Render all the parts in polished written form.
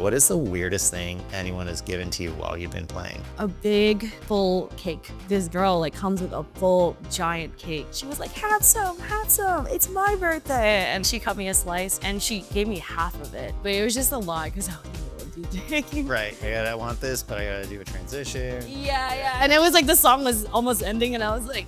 What is the weirdest thing anyone has given to you while you've been playing? A big full cake. This girl comes with a full giant cake. She was like, have some, it's my birthday. And she cut me a slice and she gave me half of it. But it was just a lot because I was DJing. Right, I want this, but I gotta do a transition. Yeah. And it was like the song was almost ending and I was like,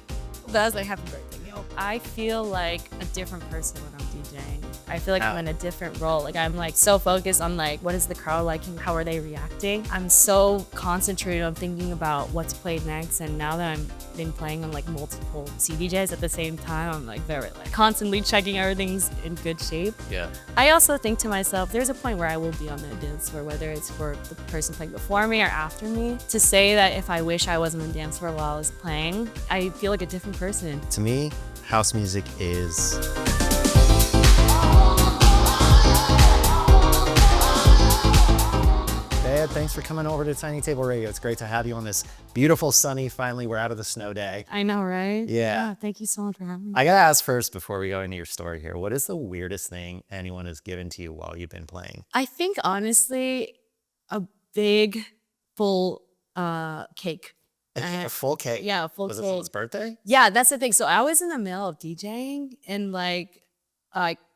happy birthday, yo. I feel like a different person when I'm DJing. I feel like I'm in a different role. Like I'm like so focused on like, what is the crowd liking? How are they reacting? I'm so concentrated on thinking about what's played next. And now that I've been playing on like multiple CDJs at the same time, I'm like very like constantly checking everything's in good shape. Yeah. I also think to myself, there's a point where I will be on the dance floor, whether it's for the person playing before me or after me. To say that if I wish I wasn't on the dance floor while I was playing, I feel like a different person. To me, house music is... Bea, thanks for coming over to Tiny Table Radio. It's great to have you on this beautiful, sunny, finally we're out of the snow day. I know, right? Yeah. Thank you so much for having me. I gotta ask first before we go into your story here, what is the weirdest thing anyone has given to you while you've been playing? I think honestly, a big full cake. A full cake? Yeah, a full cake. Was it someone's birthday? Yeah, that's the thing. So I was in the middle of DJing and like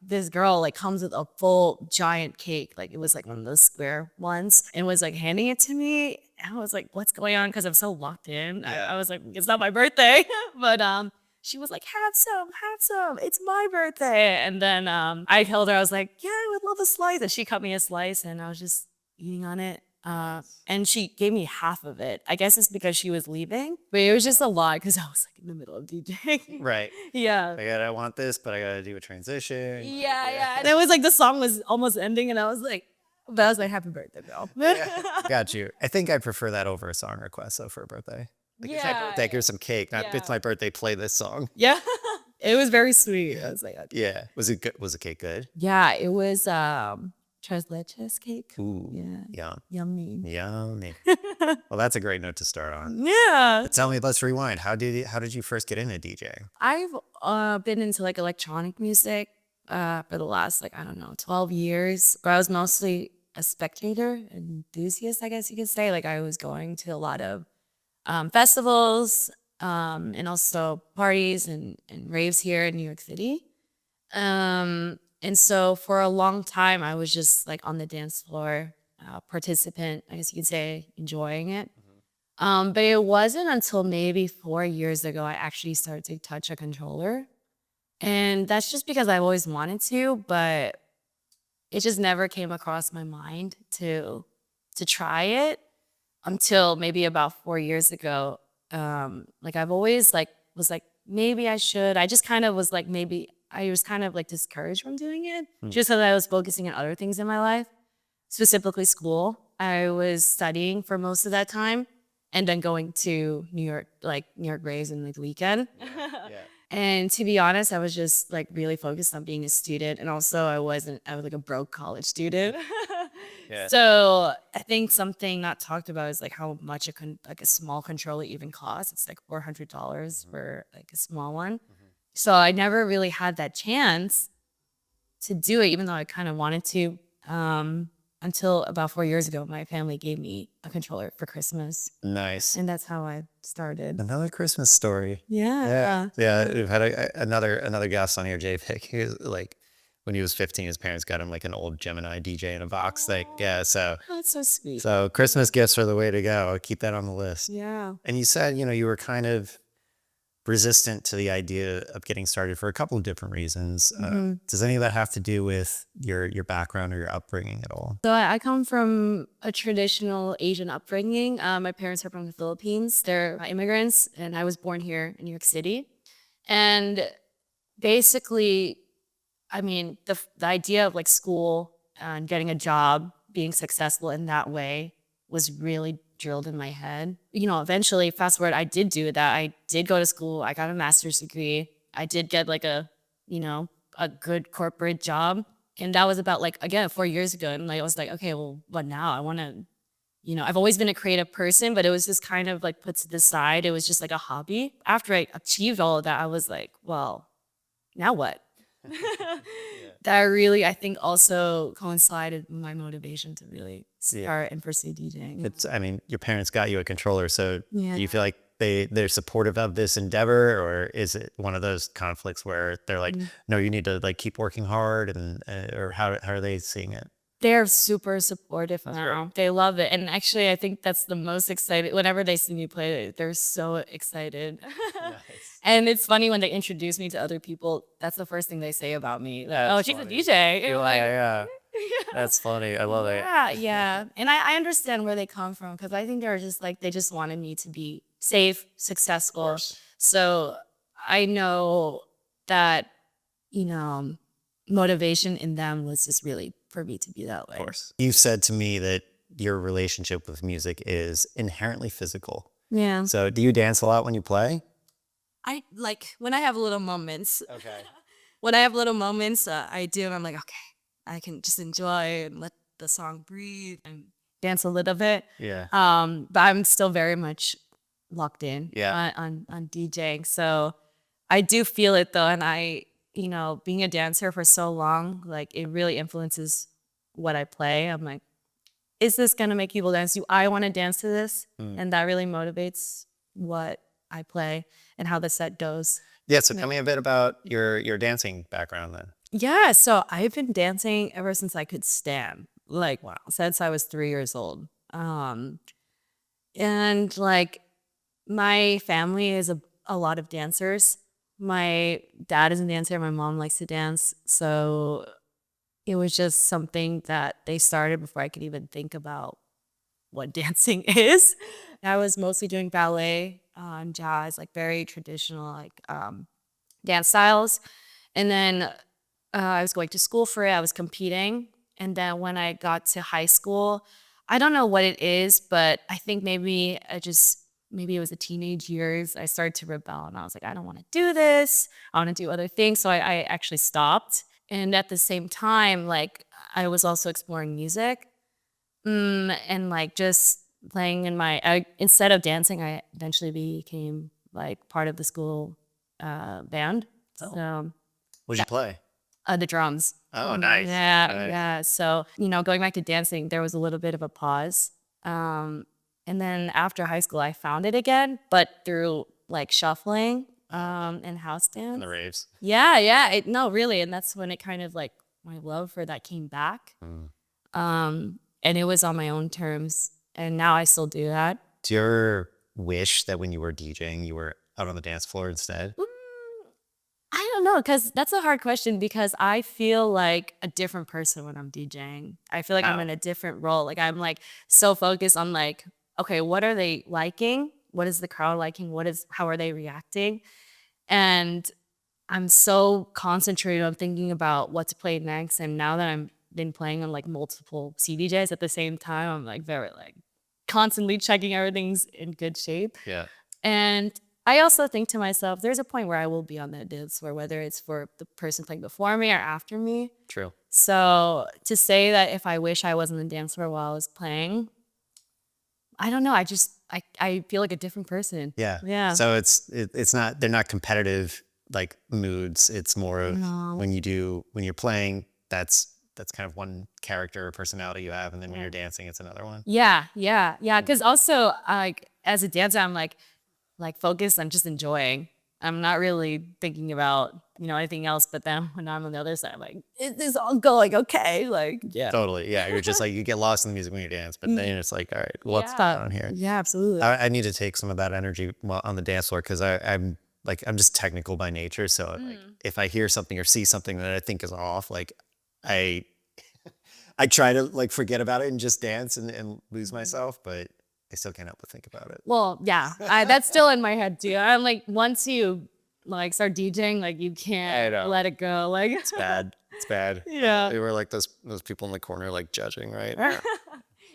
this girl comes with a full giant cake. Like it was like one of those square ones and was like handing it to me. And I was like, what's going on? Cause I'm so locked in. Yeah. I was like, it's not my birthday. But she was like, have some, it's my birthday. And then I told her, I was like, yeah, I would love a slice. And she cut me a slice and I was just eating on it. And she gave me half of it. I guess it's because she was leaving, but it was just a lot because I was like in the middle of DJing. Right. Yeah. I want this, but I gotta do a transition. Yeah. And it was like the song was almost ending and I was like, happy birthday, Bill. Yeah, got you. I think I prefer that over a song request though for a birthday. Like, it's my birthday, here's some cake. Not it's my birthday, play this song. Yeah. It was very sweet. I was like, okay. Yeah. Was it good? Was the cake good? Yeah, it was tres leches cake. Ooh. Yeah. Yummy. Yummy. Well, that's a great note to start on. Yeah. But tell me, let's rewind. How did you first get into DJing? I've been into like electronic music for the last 12 years. But I was mostly a spectator, enthusiast, I guess you could say. Like I was going to a lot of festivals and also parties and raves here in New York City. And so for a long time, I was just like on the dance floor, participant, I guess you could say, enjoying it. Mm-hmm. But it wasn't until maybe 4 years ago I actually started to touch a controller. And that's just because I've always wanted to, but it just never came across my mind to try it until maybe about 4 years ago. I've always was like, maybe I should. I just kind of was like, maybe I was kind of like discouraged from doing it just because I was focusing on other things in my life, specifically school. I was studying for most of that time and then going to New York raves in the weekend. Yeah. And to be honest, I was just like really focused on being a student. And also I was like a broke college student. Yeah. So I think something not talked about is like how much a small controller even costs. It's like $400 for like a small one. So I never really had that chance to do it, even though I kind of wanted to, until about 4 years ago, my family gave me a controller for Christmas. Nice. And that's how I started. Another Christmas story. Yeah. We've had another guest on here, Jay Pick. He was like, when he was 15, his parents got him like an old Gemini DJ in a box. So oh, that's so sweet. So Christmas gifts are the way to go. Keep that on the list. Yeah. And you said, you were kind of resistant to the idea of getting started for a couple of different reasons. Does any of that have to do with your background or your upbringing at all? So I come from a traditional Asian upbringing. My parents are from the Philippines. They're immigrants, and I was born here in New York City. And basically, I mean, the idea of like school and getting a job, being successful in that way was really drilled in my head. Eventually, fast forward, I did do that. I did go to school. I got a master's degree. I did get like a good corporate job. And that was about 4 years ago. And I was like, okay, well, what now? I want to, I've always been a creative person, but it was just kind of like put to the side. It was just like a hobby. After I achieved all of that, I was like, well, now what? that really, I think, also coincided with my motivation to really start and pursue DJing. I mean, your parents got you a controller, so do Yeah. you feel like they're supportive of this endeavor, or is it one of those conflicts where they're like, no, you need to like keep working hard, and or how are they seeing it? They're super supportive now. They love it. And actually, I think that's the most excited. Whenever they see me play, they're so excited. Nice. And it's funny when they introduce me to other people, that's the first thing they say about me. Like, oh, she's a DJ. You're like, yeah, that's funny. I love it. Yeah, yeah. And I understand where they come from because I think they're just like, they just wanted me to be safe, successful. So I know that, you know, motivation in them was just really for me to be that way. Of course. You've said to me that your relationship with music is inherently physical. Yeah. So do you dance a lot when you play? I like when I have little moments. Okay. When I have little moments, I do. And I'm like, okay, I can just enjoy and let the song breathe and Dance a little bit. Yeah. But I'm still very much locked in on DJing. So I do feel it though. And I, you know, being a dancer for so long, like it really influences what I play. I'm like, is this going to make people dance? Do I want to dance to this? And that really motivates what I play and how the set goes. Yeah. So tell me a bit about your dancing background then. Yeah. So I've been dancing ever since I could stand. Like, wow, since I was 3 years old. And like my family is a lot of dancers. My dad is a dancer. My mom likes to dance. So it was just something that they started before I could even think about what dancing is. I was mostly doing ballet, jazz, like very traditional, like dance styles. And then I was going to school for it. I was competing. And then when I got to high school, I don't know what it is, but I think maybe it was the teenage years. I started to rebel and I was like, I don't want to do this. I want to do other things. So I actually stopped. And at the same time, like I was also exploring music and like just playing instead of dancing, I eventually became like part of the school band. So What'd you play? the drums. Oh, nice. Yeah, Nice. yeah. So, you know, going back to dancing, there was a little bit of a pause. And then after high school, I found it again, but through like shuffling and house dance. In the raves. Yeah, yeah. No, really. And that's when it kind of like my love for that came back. And it was on my own terms. And now I still do that. Do you ever wish that when you were DJing, you were out on the dance floor instead? I don't know, because that's a hard question because I feel like a different person when I'm DJing. I feel like I'm in a different role. Like I'm like so focused on like, okay, what are they liking? What is the crowd liking? How are they reacting? And I'm so concentrated on thinking about what to play next. And now that I'm been playing on like multiple CDJs at the same time, I'm like very like constantly checking everything's in good shape. Yeah. And I also think to myself, there's a point where I will be on that dance floor, whether it's for the person playing before me or after me. True. So to say that if I wish I was on the dance floor while I was playing, I don't know. I feel like a different person. Yeah. Yeah. So it's not, they're not competitive like moods. It's more of when you're playing, that's kind of one character or personality you have. And then when you're dancing, it's another one. Yeah. Yeah. Yeah. Cause also like as a dancer, I'm like focused on just enjoying. I'm not really thinking about, you know, anything else. But then when I'm on the other side, I'm like, is this all going okay? Like, yeah. Totally. Yeah. You're just like, you get lost in the music when you dance, but then it's like, all right, what's going on here? Yeah, absolutely. I need to take some of that energy on the dance floor because I'm just technical by nature. So like, if I hear something or see something that I think is off, like I try to like forget about it and just dance and lose myself, but I still can't help but think about it. Well, yeah, that's still in my head too. I'm like, once you like start DJing, like you can't let it go. Like It's bad. It's bad. Yeah. They were like those people in the corner like judging, right?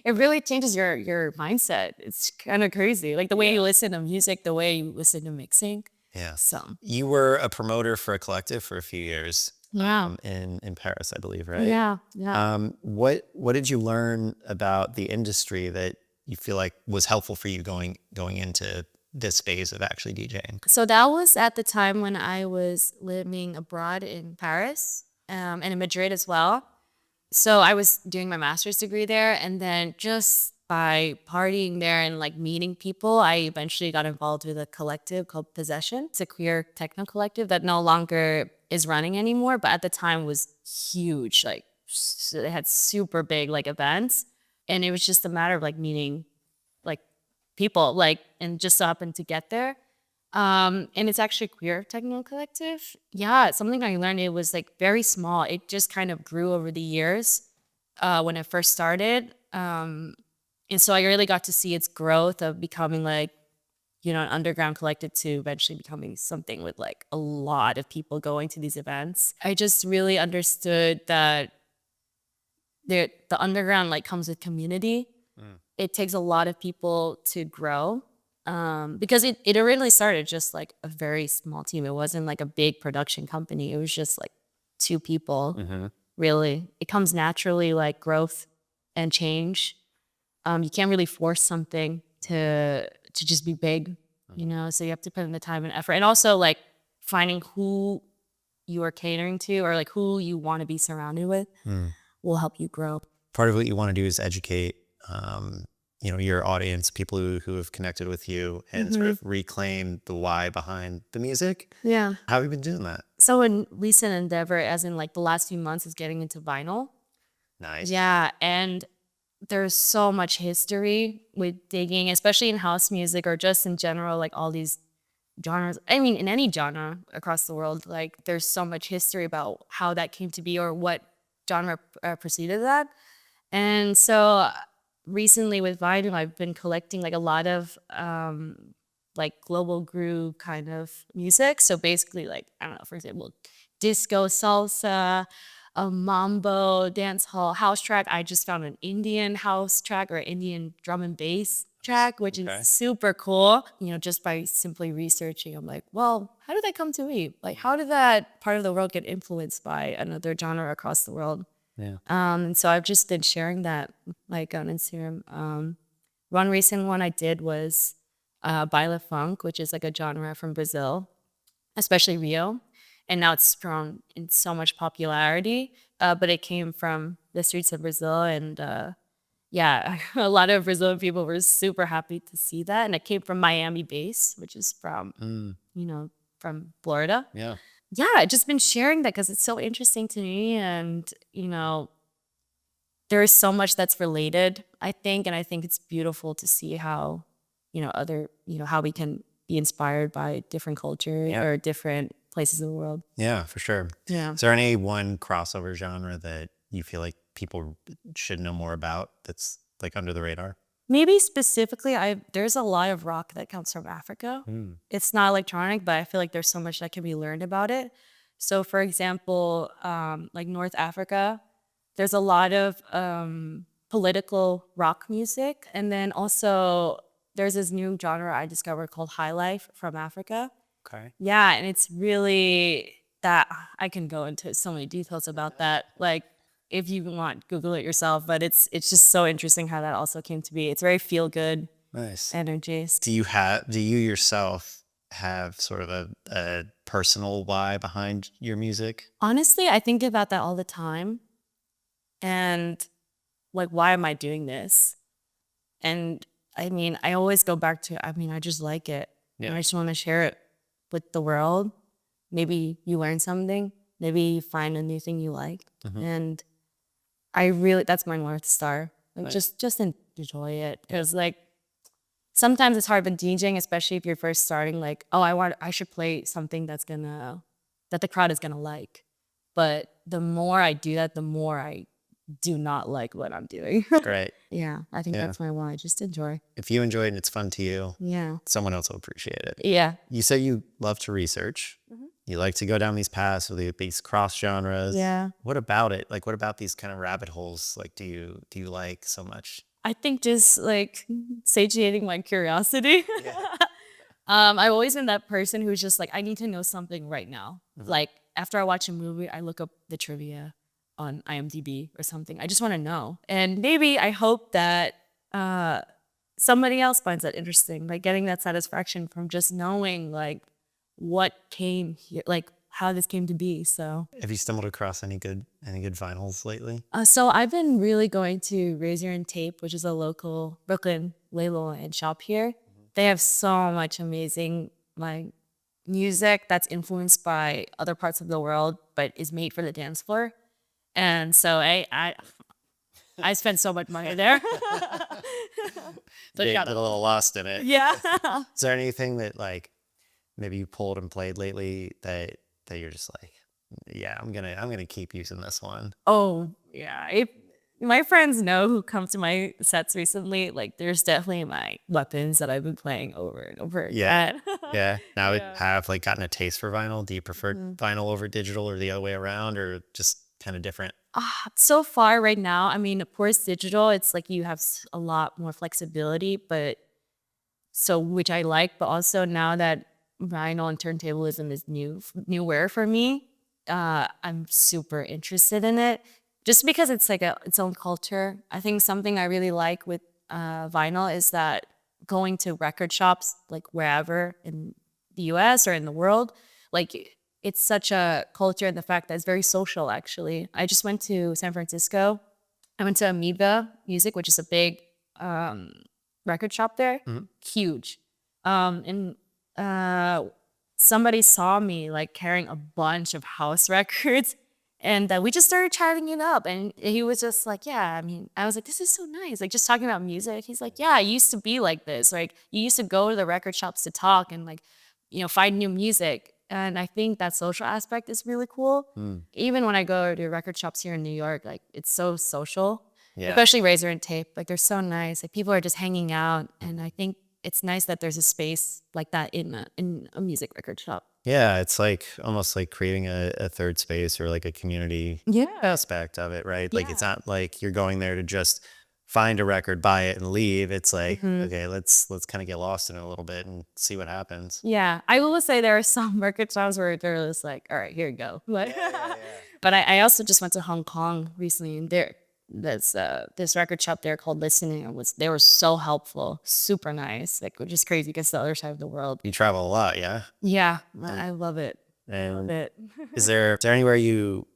It really changes your mindset. It's kind of crazy. Like the way you listen to music, the way you listen to mixing. Yeah. So You were a promoter for a collective for a few years. Wow. In Paris, I believe, right? Yeah. Yeah. What did you learn about the industry that you feel like was helpful for you going into this phase of actually DJing? So that was at the time when I was living abroad in Paris, and in Madrid as well. So I was doing my master's degree there, and then just by partying there and like meeting people, I eventually got involved with a collective called Possession. It's a queer techno collective that no longer is running anymore, but at the time was huge. Like they had super big like events, and it was just a matter of like meeting like people, like, and just so happened to get there. And it's actually a queer techno collective. Yeah, it's something I learned. It was like very small. It just kind of grew over the years when it first started. And so I really got to see its growth of becoming like, an underground collective to eventually becoming something with like a lot of people going to these events. I just really understood that the underground like comes with community. It takes a lot of people to grow. Because it originally started just like a very small team. It wasn't like a big production company. It was just like 2 people, really. It comes naturally, like growth and change. You can't really force something to just be big, so you have to put in the time and effort. And also like finding who you are catering to or like who you want to be surrounded with will help you grow. Part of what you want to do is educate your audience, people who have connected with you, and sort of reclaim the why behind the music. Yeah. How have you been doing that? So a recent endeavor, as in like the last few months, is getting into vinyl. Nice. Yeah, and there's so much history with digging, especially in house music or just in general, like all these genres. I mean, in any genre across the world, like there's so much history about how that came to be or what genre preceded that. And so recently with vinyl, I've been collecting like a lot of like global groove kind of music. So basically like, I don't know, for example, disco, salsa, a mambo, dance hall, house track. I just found an Indian house track or Indian drum and bass track, which is super cool. Just by simply researching, I'm like, well, how did that come to be? Like, how did that part of the world get influenced by another genre across the world? Yeah. And so I've just been sharing that like on Instagram. One recent one I did was baile funk, which is like a genre from Brazil, especially Rio. And now it's grown in so much popularity, but it came from the streets of Brazil. And yeah, a lot of Brazilian people were super happy to see that. And it came from Miami base, which is from, from Florida. Yeah. Yeah, I've just been sharing that because it's so interesting to me. And, there is so much that's related, I think. And I think it's beautiful to see how, how we can be inspired by different culture or different places in the world. Yeah, for sure. Yeah. Is there any one crossover genre that you feel like people should know more about that's like under the radar? Maybe specifically, there's a lot of rock that comes from Africa. It's not electronic, but I feel like there's so much that can be learned about it. So for example, like North Africa, there's a lot of political rock music. And then also there's this new genre I discovered called high life from Africa. Okay. Yeah, and it's really that I can go into so many details about that. Like if you want, Google it yourself. But it's just so interesting how that also came to be. It's very feel good. Nice. Energies. Do you yourself have sort of a personal why behind your music? Honestly, I think about that all the time. And like, why am I doing this? And I mean, I always go back to, I just like it. Yeah. And I just want to share it with the world. Maybe you learn something. Maybe you find a new thing you like. And that's my North Star. Like, just enjoy it. Because like, sometimes it's hard, but DJing, especially if you're first starting, like, I should play something that the crowd is gonna like. But the more I do that, the more I do not like what I'm doing. Great. Yeah, I think that's my why. Just enjoy. If you enjoy it and it's fun to you, Yeah. someone else will appreciate it. Yeah. You say you love to research. You like to go down these paths with these cross genres. Yeah. What about it? Like, what about these kind of rabbit holes? Like, do you like so much? I think just like satiating my curiosity. I've always been that person who's just like, I need to know something right now. Like after I watch a movie, I look up the trivia on IMDb or something. I just want to know. And maybe I hope that somebody else finds that interesting, like getting that satisfaction from just knowing like what came here, like how this came to be. So Have you stumbled across any good vinyls lately? so I've been really going to Razor and Tape, which is a local Brooklyn label and shop here. They have so much amazing like music that's influenced by other parts of the world, but is made for the dance floor. And so I spent so much money there. So Get shout a out. little lost in it. Yeah. Is there anything that like maybe you pulled and played lately that you're just like, yeah, I'm gonna keep using this one? Oh yeah. If my friends know who come to my sets recently, like there's definitely my weapons that I've been playing over and over Yeah. again. Yeah. Now Yeah. have like gotten a taste for vinyl. Do you prefer vinyl over digital or the other way around, or just kind of different? So far right now, I mean, of course, digital, it's like you have a lot more flexibility, but so which I like, but also now that vinyl and turntablism is newer for me, I'm super interested in it just because it's like its own culture. I think something I really like with vinyl is that going to record shops, like wherever in the US or in the world, like it's such a culture in the fact that it's very social, actually. I just went to San Francisco. I went to Amoeba Music, which is a big record shop there. Huge. And somebody saw me like carrying a bunch of house records. And we just started chatting it up. And he was just like, yeah, I mean, I was like, this is so nice. Like, just talking about music. He's like, yeah, I used to be like this. Like, you used to go to the record shops to talk and, like, you know, find new music. And I think that social aspect is really cool. Even when I go to record shops here in New York, like, it's so social. Yeah. Especially Razor and Tape. Like, they're so nice. Like, people are just hanging out. And I think it's nice that there's a space like that in a music record shop. Yeah, it's like almost like creating a third space or like a community aspect of it, right? Like it's not like you're going there to just find a record, buy it, and leave. It's like, okay, let's kind of get lost in it a little bit and see what happens. Yeah, I will say there are some record shops where they're just like, all right, here you go. Like, but I also just went to Hong Kong recently, and there's this record shop there called Listening. They were so helpful, super nice, like which is crazy because the other side of the world. You travel a lot, yeah? Yeah, I love it. And Love it. is there anywhere you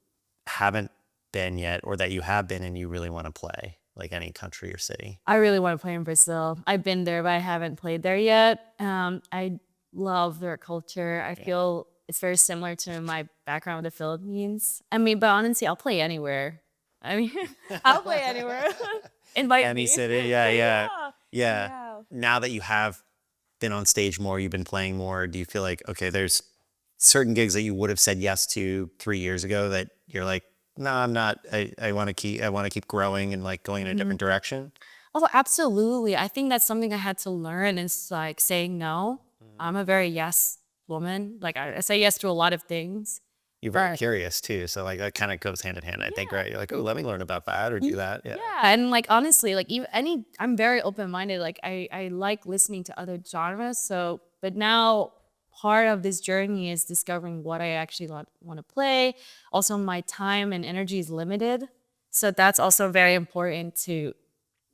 haven't been yet or that you have been and you really want to play? Like any country or city? I really want to play in Brazil. I've been there, but I haven't played there yet. I love their culture. I feel it's very similar to my background with the Philippines. I mean, but honestly, I'll play anywhere. I mean, I'll play anywhere. Invite Any me. city, yeah. Now that you have been on stage more, you've been playing more, do you feel like, okay, there's certain gigs that you would have said yes to 3 years ago that you're like, no, I'm not. I want to keep growing and like going in a different direction? Oh, absolutely. I think that's something I had to learn is like saying no. I'm a very yes woman. Like I say yes to a lot of things. You're very curious too, so like that kind of goes hand in hand, I think, right? You're like, oh, let me learn about that or do that. Yeah. Yeah, and like honestly, like I'm very open minded. Like I like listening to other genres. So, but now part of this journey is discovering what I actually want to play. Also, my time and energy is limited, so that's also very important to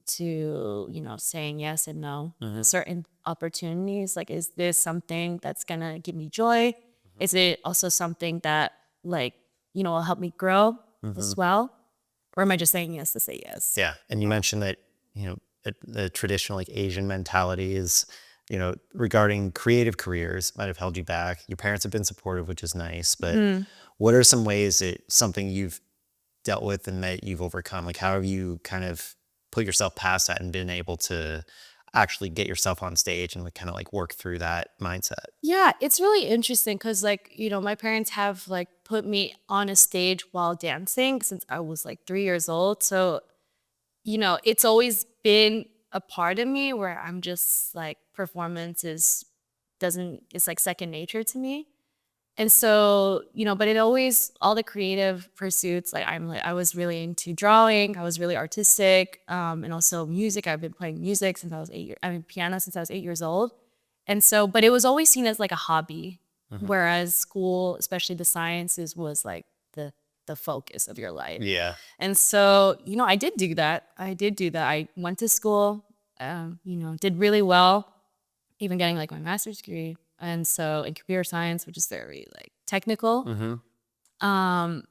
saying yes and no to certain opportunities. Like, is this something that's gonna give me joy? Is it also something that will help me grow as well? Or am I just saying yes to say yes? Yeah. And you mentioned that, the traditional like Asian mentality is, regarding creative careers might have held you back. Your parents have been supportive, which is nice. But what are some ways that something you've dealt with and that you've overcome? Like, how have you kind of put yourself past that and been able to actually get yourself on stage and kind of like work through that mindset? Yeah, it's really interesting because my parents have like put me on a stage while dancing since I was like 3 years old. So, it's always been a part of me where I'm just like performance it's like second nature to me. And so, but it always, all the creative pursuits, I was really into drawing. I was really artistic. And also music. I've been playing music since I was piano since I was 8 years old. And so, but it was always seen as like a hobby. Whereas school, especially the sciences, was like the focus of your life. Yeah. And so, I did do that. I went to school. did really well, even getting like my master's degree. And so in computer science, which is very like technical. Um,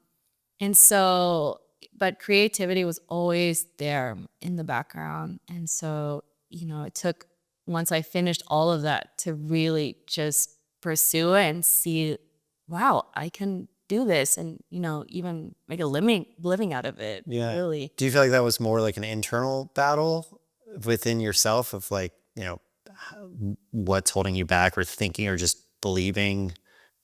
and so, but creativity was always there in the background. And so, it took, once I finished all of that, to really just pursue it and see, wow, I can do this, and, even make a living out of it. Yeah. Really. Do you feel like that was more like an internal battle within yourself of like, what's holding you back, or thinking, or just believing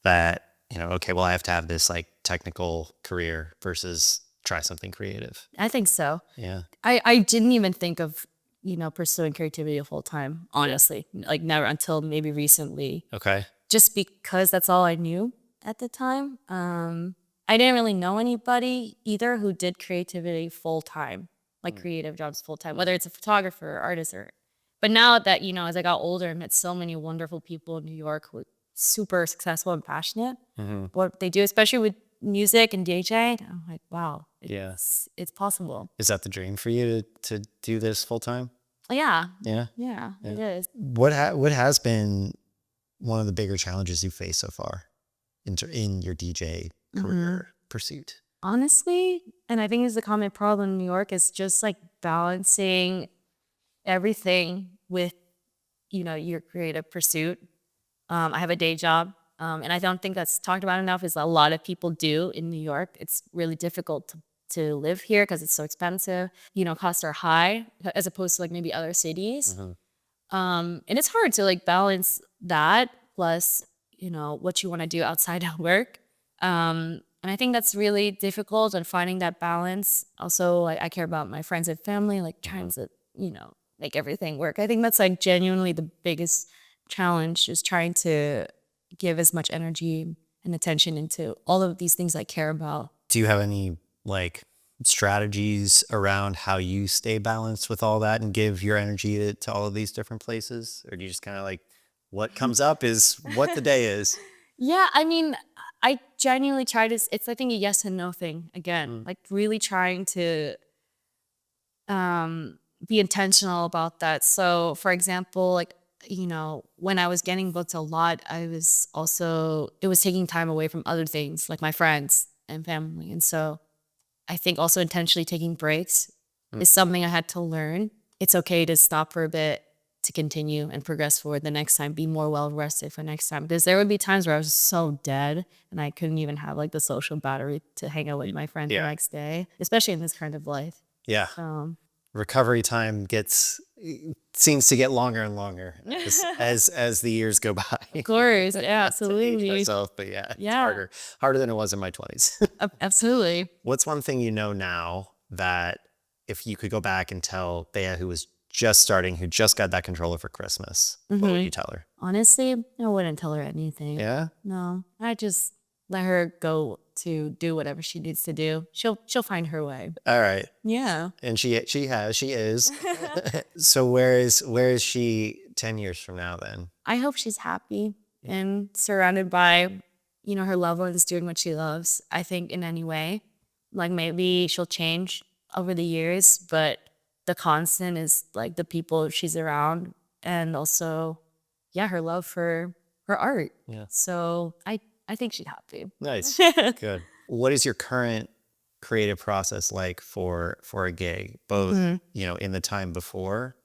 that, okay, well, I have to have this like technical career versus try something creative? I think so. Yeah. I didn't even think of, pursuing creativity full time, honestly. Like never, until maybe recently. Okay. Just because that's all I knew at the time. I didn't really know anybody either who did creativity full time, like creative jobs full time, whether it's a photographer or artist but now that, as I got older, I met so many wonderful people in New York who are super successful and passionate what they do, especially with music and DJ. I'm like, wow, it's possible. Is that the dream for you to do this full time? Yeah. Yeah. Yeah, it is. What has been one of the bigger challenges you faced so far in your DJ career pursuit? Honestly, and I think it's a common problem in New York, is just like balancing everything with, your creative pursuit. I have a day job, and I don't think that's talked about enough, is a lot of people do in New York. It's really difficult to live here because it's so expensive. Costs are high as opposed to like maybe other cities. And it's hard to like balance that plus, what you want to do outside of work. And I think that's really difficult, and finding that balance. Also, I care about my friends and family, like trying to, make everything work. I think that's like genuinely the biggest challenge, is trying to give as much energy and attention into all of these things I care about. Do you have any like strategies around how you stay balanced with all that and give your energy to all of these different places? Or do you just kind of like, what comes up is what the day is? Yeah, I mean, I genuinely try to, it's I think a yes and no thing again, like really trying to be intentional about that. So for example, like, when I was getting booked a lot, it was taking time away from other things like my friends and family. And so I think also intentionally taking breaks is something I had to learn. It's okay to stop for a bit, to continue and progress forward the next time, be more well rested for next time. Because there would be times where I was so dead and I couldn't even have like the social battery to hang out with my friends the next day, especially in this kind of life. Yeah. Recovery time seems to get longer and longer as the years go by. Of course, yeah, absolutely. Myself, but it's harder than it was in my 20s. Absolutely. What's one thing you know now that if you could go back and tell Bea, who was just starting, who just got that controller for Christmas, what would you tell her? Honestly, I wouldn't tell her anything. Yeah? No, I just let her go to do whatever she needs to do. She'll find her way. All right. Yeah. And she is. So where is she 10 years from now then? I hope she's happy and surrounded by, her loved ones doing what she loves. I think in any way, like maybe she'll change over the years, but the constant is like the people she's around, and also, her love for her art. Yeah. So I think she's happy. Nice. Good. What is your current creative process like for a gig, both, in the time before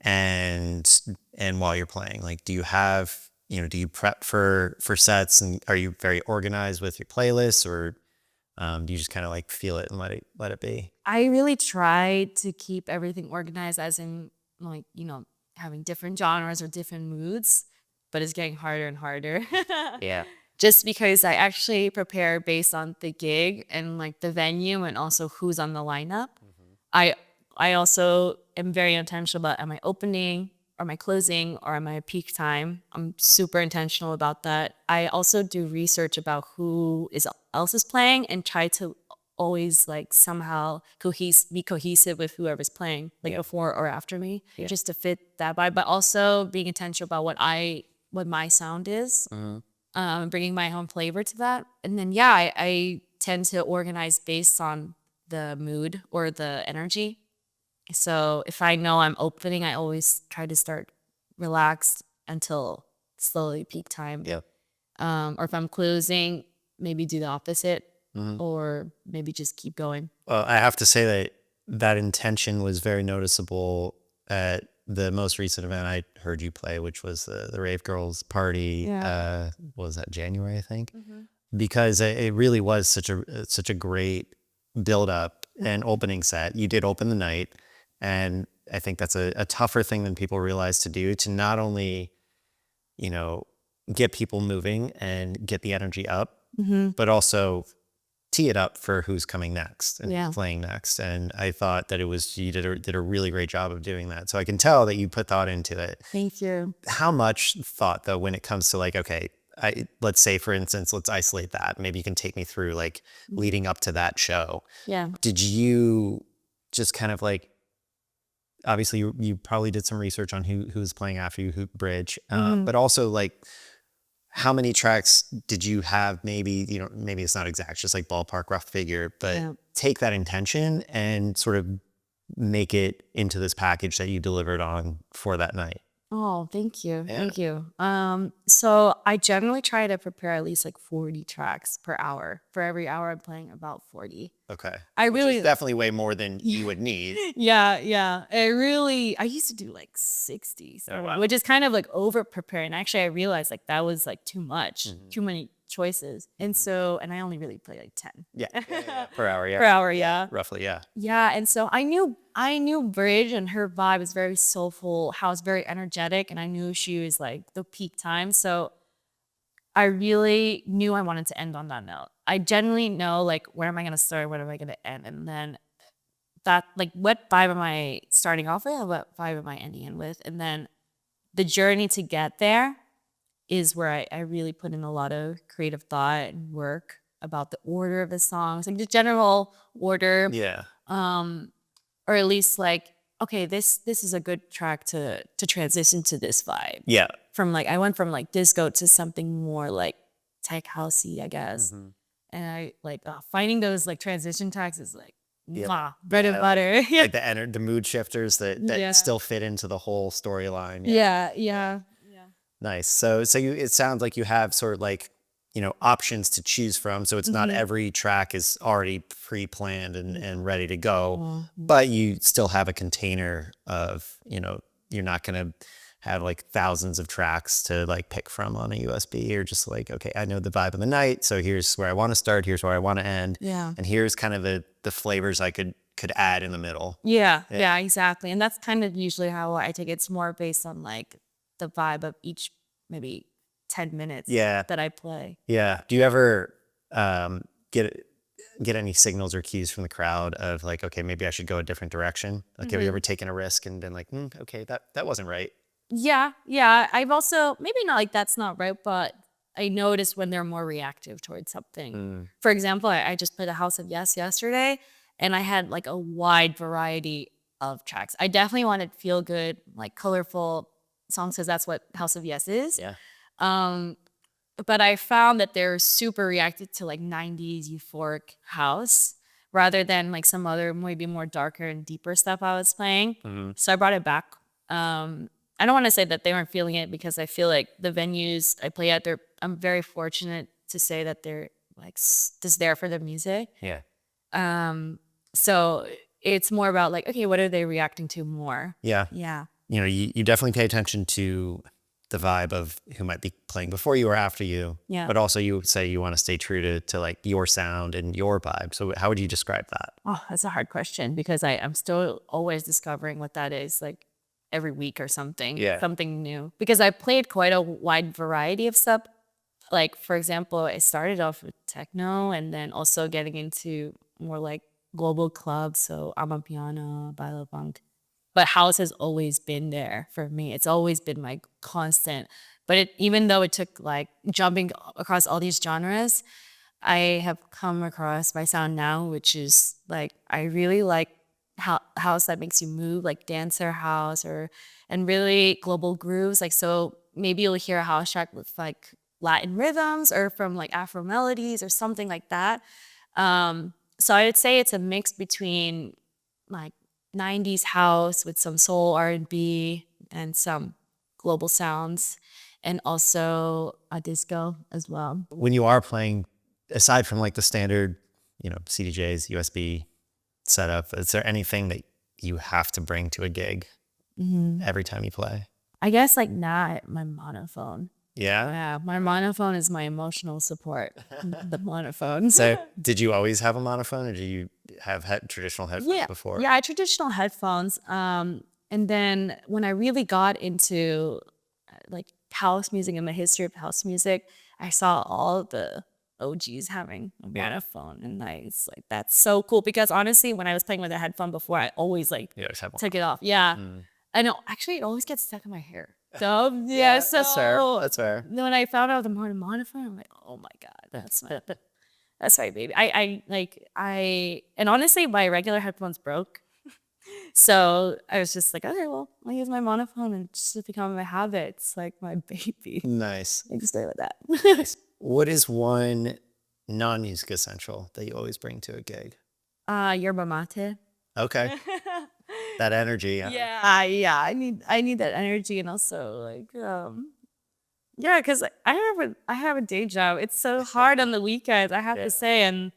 and while you're playing? Like, do you have, do you prep for sets, and are you very organized with your playlists, or do you just kind of like feel it and let it be? I really try to keep everything organized, as in like, having different genres or different moods, but it's getting harder and harder. Yeah. Just because I actually prepare based on the gig and like the venue, and also who's on the lineup. I also am very intentional about, am I opening or am I closing or am I peak time? I'm super intentional about that. I also do research about who else is playing, and try to always like somehow be cohesive with whoever's playing, like before or after me, just to fit that vibe. But also being intentional about what my sound is. Bringing my own flavor to that. And then, I tend to organize based on the mood or the energy. So if I know I'm opening, I always try to start relaxed until slowly peak time. Yeah. Or if I'm closing, maybe do the opposite, or maybe just keep going. Well, I have to say that that intention was very noticeable at the most recent event I heard you play, which was the Rave Girls party. Yeah. What was that, January, I think? Because it really was such a great build up and opening set. You did open the night, and I think that's a tougher thing than people realize to do, to not only, you know, get people moving and get the energy up, but also tee it up for who's coming next and Yeah. playing next. And I thought that you did a really great job of doing that. So I can tell that you put thought into it. Thank you. How much thought, though, when it comes to like, okay, let's say, for instance, let's isolate that. Maybe you can take me through like leading up to that show. Yeah. Did you just kind of like, obviously you probably did some research on who was playing after you, who bridge, but also like, how many tracks did you have? Maybe, you know, maybe it's not exact, just like ballpark rough figure, but take that intention and sort of make it into this package that you delivered on for that night. Oh, thank you. Yeah. Thank you. So I generally try to prepare at least like 40 tracks per hour. For every hour I'm playing, about 40. Okay. I Which is really, definitely way more than you would need. yeah. I used to do like 60, so, Oh, wow. which is kind of like over preparing. Actually, I realized like that was like too much, too many choices. And so, and I only really play like 10 Yeah. Per hour, yeah. per hour. Yeah. Roughly, yeah. Yeah, and so I knew Bridge, and her vibe was very soulful, house, very energetic, and I knew she was like the peak time. So I really knew I wanted to end on that note. I generally know like where am I gonna start, where am I gonna end, and then that like what vibe am I starting off with, and what vibe am I ending in with, and then the journey to get there is where I really put in a lot of creative thought and work about the order of the songs, like the general order. Yeah. Or at least like, okay, this is a good track to transition to this vibe. Yeah. From like, I went from like disco to something more like tech housey, I guess. And I like finding those like transition tracks is like, mwah, bread and butter. Like the mood shifters that Yeah. still fit into the whole storyline. Yeah. Nice. So it sounds like you have sort of like, you know, options to choose from. So it's not every track is already pre-planned and ready to go, but you still have a container of, you know, you're not going to have like thousands of tracks to like pick from on a USB. You're just like, okay, I know the vibe of the night. So here's where I want to start. Here's where I want to end. Yeah. And here's kind of the flavors I could add in the middle. Yeah, exactly. And that's kind of usually how I take it. It's more based on like the vibe of each maybe 10 minutes that I play. Yeah. Do you ever get any signals or cues from the crowd of like, okay, maybe I should go a different direction? Like, have you ever taken a risk and been like, okay, that wasn't right? Yeah. I've also, maybe not like that's not right, but I noticed when they're more reactive towards something. For example, I just played a House of Yes yesterday, and I had like a wide variety of tracks. I definitely wanted feel good, like colorful songs, because that's what House of Yes is. Yeah. But I found that they're super reacted to like 90s euphoric house rather than like some other maybe more darker and deeper stuff I was playing. So I brought it back. I don't want to say that they weren't feeling it, because I feel like the venues I play at, I'm very fortunate to say that they're like just there for the music. Yeah. So it's more about like, okay, what are they reacting to more? Yeah. Yeah. You know, you definitely pay attention to the vibe of who might be playing before you or after you. Yeah. But also you say you want to stay true to like your sound and your vibe. So how would you describe that? Oh, that's a hard question, because I'm still always discovering what that is, like every week or something. Yeah. Something new. Because I played quite a wide variety of stuff. Like, for example, I started off with techno, and then also getting into more like global clubs. So Amapiano, Baila Funk. But house has always been there for me. It's always been my constant. But even though it took like jumping across all these genres, I have come across my sound now, which is like, I really like house that makes you move, like dancer house, and really global grooves. Like, so maybe you'll hear a house track with like Latin rhythms or from like Afro melodies or something like that. So I would say it's a mix between like 90s house with some soul R&B and some global sounds, and also a disco as well. When you are playing, aside from like the standard, CDJs, USB setup, is there anything that you have to bring to a gig every time you play? I guess like not my monophone. Yeah. Yeah, my monophone is my emotional support. The monophone. So, did you always have a monophone, or do you have traditional headphones before? Yeah, I had traditional headphones. And then when I really got into like house music and the history of house music, I saw all the OGs having a monophone, and it's like that's so cool because honestly, when I was playing with a headphone before, I always like just have one. took it off. Yeah, I know. Actually, it always gets stuck in my hair. So yeah, so That's fair. That's fair. then when I found out the monophone, I'm like, oh my god, that's right, baby. And honestly, my regular headphones broke. So I was just like, okay, well, I'll use my monophone and it's just become my habit. It's like my baby. Nice. I just stay with that. What is one non-music essential that you always bring to a gig? Yerba mate. Okay. That energy. Yeah. I need that energy, and also like yeah, because I have a day job. It's so hard on the weekends, I have to say, and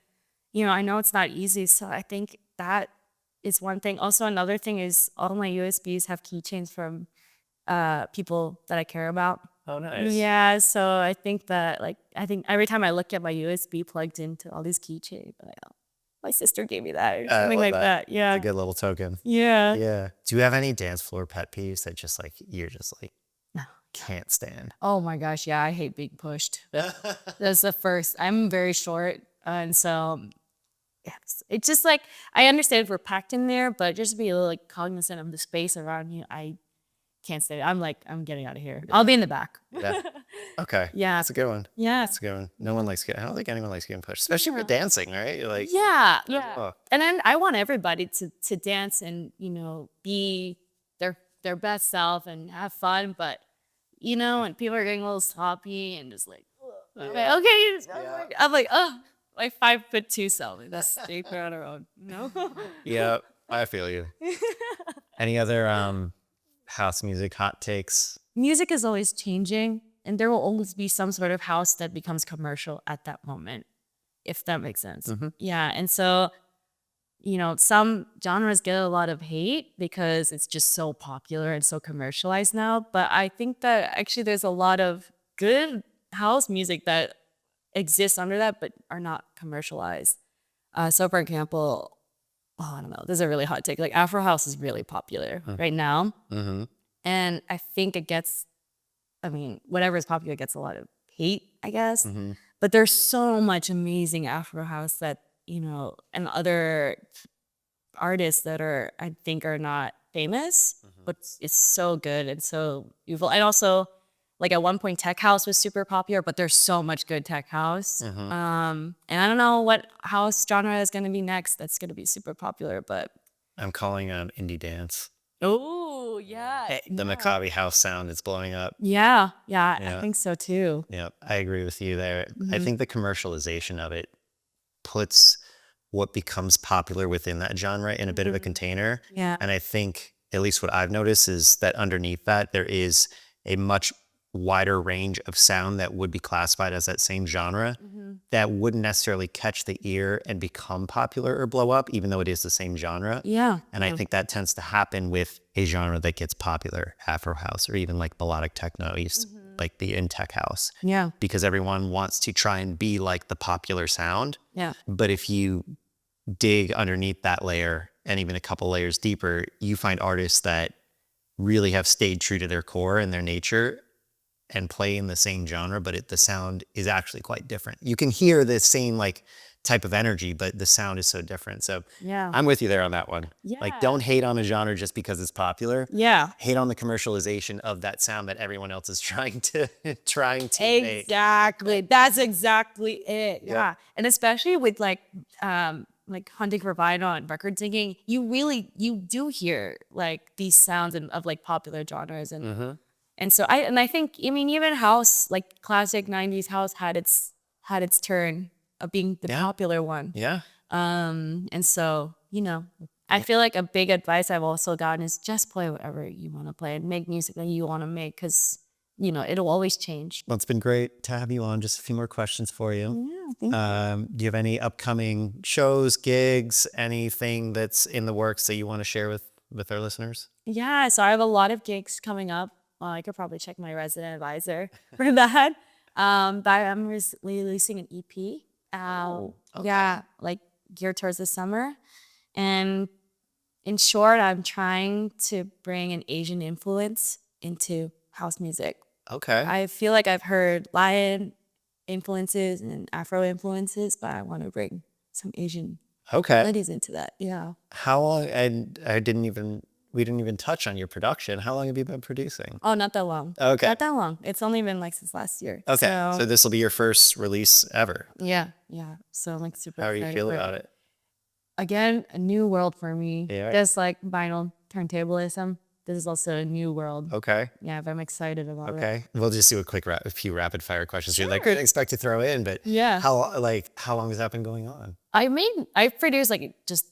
I know it's not easy. So I think that is one thing. Also, another thing is all my USBs have keychains from people that I care about. Oh, nice. Yeah, so I think that I think every time I look at my USB plugged into all these keychains, I'm like, oh, my sister gave me that or something like that. Yeah. It's a good little token. Yeah. Yeah. Do you have any dance floor pet peeves that you're just like No. can't stand? Oh my gosh, yeah, I hate being pushed. That's the first. I'm very short, and so it's just like I understand if we're packed in there, but just be a little like cognizant of the space around you. I can't stay. I'm like, I'm getting out of here. I'll be in the back. Yeah. Okay. Yeah. That's a good one. Yeah. That's a good one. No one likes getting. I don't think anyone likes getting pushed, especially with dancing, right? You're like, Yeah. oh. And then I want everybody to dance and be their best self and have fun, but and people are getting a little sloppy and just like, okay, I'm like, oh, my 5'2" self. That's safer on our own, Yeah, I feel you. Any other house music hot takes? Music is always changing, and there will always be some sort of house that becomes commercial at that moment, if that makes sense. Yeah, and so some genres get a lot of hate because it's just so popular and so commercialized now. But I think that actually there's a lot of good house music that exists under that, but are not commercialized. So, for example, I don't know. This is a really hot take. Like Afro house is really popular right now, and I think it gets. I mean, whatever is popular gets a lot of hate, I guess. But there's so much amazing Afro house that and other artists that I think are not famous, but it's so good and so beautiful. And also, like at one point, tech house was super popular, but there's so much good tech house. And I don't know what house genre is going to be next. That's going to be super popular, but I'm calling on indie dance. Oh yeah, The Maccabi house sound is blowing up. Yeah, I think so too. Yeah, I agree with you there. I think the commercialization of it puts what becomes popular within that genre in a bit of a container. Yeah. And I think, at least what I've noticed, is that underneath that, there is a much wider range of sound that would be classified as that same genre that wouldn't necessarily catch the ear and become popular or blow up, even though it is the same genre. Yeah. And I think that tends to happen with a genre that gets popular, Afro house, or even like melodic techno, like the in tech house. Yeah. Because everyone wants to try and be like the popular sound. Yeah. But if you dig underneath that layer and even a couple layers deeper, you find artists that really have stayed true to their core and their nature and play in the same genre, but the sound is actually quite different. You can hear the same like type of energy, but the sound is so different. So I'm with you there on that one. Yeah. Like, don't hate on a genre just because it's popular. Yeah. Hate on the commercialization of that sound that everyone else is trying to make. Exactly. That's exactly it. Yeah. And especially with like hunting for vinyl and record digging, you do hear like these sounds of like popular genres and so I think, I mean, even house, like classic 90s house had its turn of being the popular one. Yeah. And so, I feel like a big advice I've also gotten is just play whatever you want to play and make music that you want to make, because it'll always change. Well, it's been great to have you on. Just a few more questions for you. Yeah, thank you. Do you have any upcoming shows, gigs, anything that's in the works that you want to share with our listeners? Yeah, so I have a lot of gigs coming up. Well, I could probably check my resident advisor for that. But I'm releasing an EP. Okay. Yeah, like geared towards the summer. And in short, I'm trying to bring an Asian influence into house music. Okay. I feel like I've heard Latin influences and Afro influences, but I want to bring some Asian Okay. melodies into that. Yeah. How long? And we didn't even touch on your production. How long have you been producing? Oh, not that long. Okay. Not that long. It's only been like since last year. Okay. So this will be your first release ever. Yeah. So I'm like super How are you excited feeling for about it? Again, a new world for me. Yeah. Just like vinyl turntablism, this is also a new world. Okay. Yeah, but I'm excited about it. Okay. We'll just do a few rapid fire questions here that I couldn't expect to throw in, but Yeah. how long has that been going on? I produced like just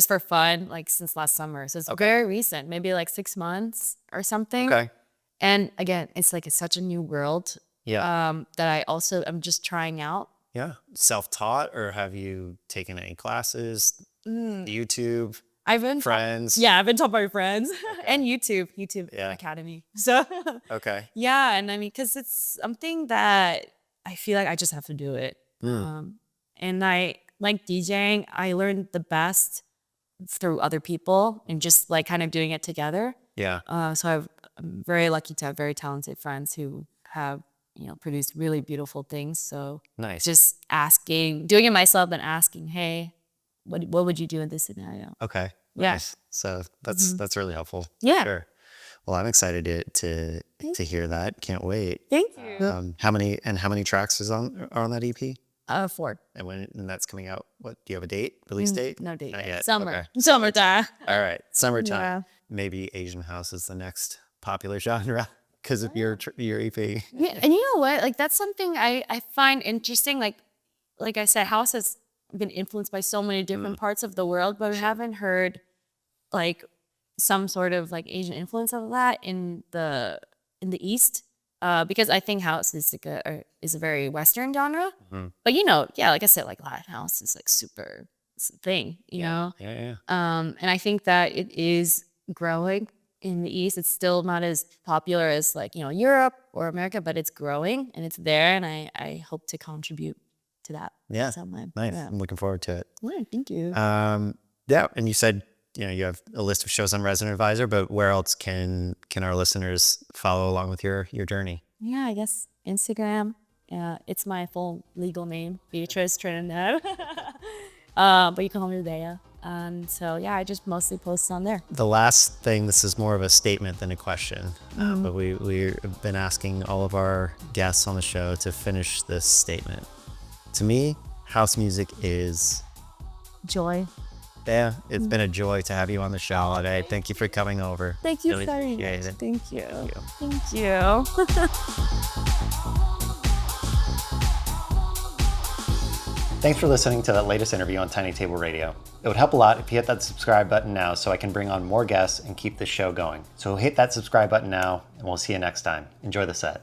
for fun, like since last summer. So it's very recent, maybe like 6 months or something. Okay. And again, it's such a new world. Yeah. That I'm just trying out. Yeah. Self-taught, or have you taken any classes? YouTube, I've been friends? I've been taught by friends and YouTube Yeah. Academy. So Okay. yeah, and I mean, because it's something that I feel like I just have to do it. And I like DJing. I learned the best through other people and just like kind of doing it together. Yeah. So I'm very lucky to have very talented friends who have produced really beautiful things. So Nice. just doing it myself, and asking, hey, what would you do in this scenario? Okay. Yeah. Nice. So that's really helpful. Yeah. Sure. Well, I'm excited to hear that. Can't wait. Thank you. How many tracks are on that EP? 4. And that's coming out? What do you have a date? Release date? No date. Not yet. Summer. Okay. Summertime. All right. Summertime. Yeah. Maybe Asian house is the next popular genre because of your EP. Yeah, and you know what? Like that's something I find interesting. Like I said, house has been influenced by so many different parts of the world, but we haven't heard like some sort of like Asian influence of that in the East. Because I think house is is a very Western genre. But like I said, like Latin house is like super thing, you know? Yeah. And I think that it is growing in the East. It's still not as popular as like, Europe or America, but it's growing and it's there. And I hope to contribute to that. Yeah. Somewhere. Nice. Yeah. I'm looking forward to it. Yeah, thank you. Yeah. And you said, you have a list of shows on Resident Advisor, but where else can our listeners follow along with your journey? Yeah, I guess Instagram. It's my full legal name, Bea Trinidad. But you can call me Bea. And so, yeah, I just mostly post on there. The last thing, this is more of a statement than a question, but we've been asking all of our guests on the show to finish this statement. To me, house music is Joy. Bea, it's been a joy to have you on the show today. Thank you for coming over. Thank you Really very appreciate much. it. Thank you. Thank you. Thank you. Thanks for listening to that latest interview on Tiny Table Radio. It would help a lot if you hit that subscribe button now so I can bring on more guests and keep this show going. So hit that subscribe button now, and we'll see you next time. Enjoy the set.